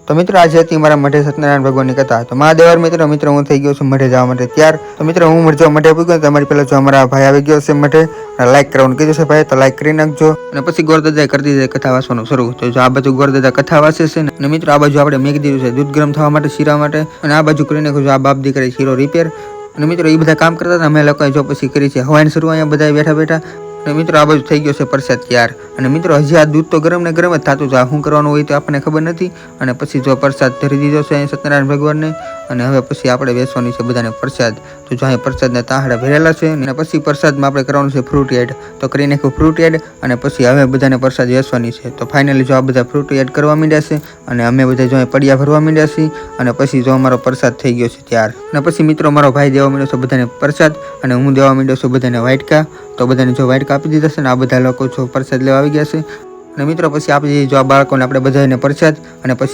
તો મિત્રો આજે હતી મારા મઢે સત્યનારાયણ ભગવાનની કથા. તો મહાદેવર મિત્રો હું થઈ ગયો છું મઢે જવા માટે ત્યાર. તો મિત્રો હું મઢે પૂગ્યો તમારી પહેલા જો અમારા ભાઈ આવી ગયો છે મઢે, લાઈક કરવાનું કીધું છે ભાઈ, તો લાઈક કરી નાખજો. અને પછી ગોરદાદાએ કરી દીધી કથા વાંચવાનું શરૂ. તો જો આ બાજુ ગોરદાદા કથા વાંચે છે ને, અને મિત્રો આ બાજુ આપણે મેકી દીધું છે દૂધ ગરમ થવા માટે શીરા માટે, અને આ બાજુ કરીને આ બાપ દીકરી શીરો રિપેર. અને મિત્રો એ બધા કામ કરતા હતા, અમે લોકોએ જો પછી કરી છે હવાઈન શરૂ અહીંયા બધા બેઠા. અને મિત્રો આ બાજુ થઈ ગયો છે પ્રસાદ તૈયાર. અને મિત્રો હજી આ દૂધ તો ગરમ ને ગરમ જ થતું છે, શું કરવાનું હોય તો આપણને ખબર નથી. અને પછી જો પ્રસાદ ધરી દીધો છે અહીં સત્યનારાયણ ભગવાનને, અને હવે પછી આપણે બેસવાની છે બધાને પ્રસાદ. તો જો અહીં પ્રસાદના તાહડા ભરેલા છે, અને પછી પ્રસાદમાં આપણે કરવાનું છે ફ્રૂટ એડ. તો કરી નાખ્યું ફ્રૂટ એડ, અને પછી હવે બધાને પ્રસાદ વેચવાની છે. તો ફાઇનલી જો આ બધા ફ્રૂટ એડ કરવા માંડ્યા છે, અને અમે બધા જો પડિયા ભરવા માંડ્યા છીએ. અને પછી જો અમારો પ્રસાદ થઈ ગયો છે ત્યાર. અને પછી મિત્રો મારો ભાઈ દેવા માંડ્યો છે બધાને પ્રસાદ, અને હું દેવા માંડ્યો છું બધાને વાટકા. તો બધાને જો વાટકા આપી દીધા છે, ને આ બધા લોકો જો પ્રસાદ લેવા આવી ગયા છે. અને મિત્રો પછી આપી દીધી જો આ બાળકોને આપણે બધાને પ્રસાદ. અને પછી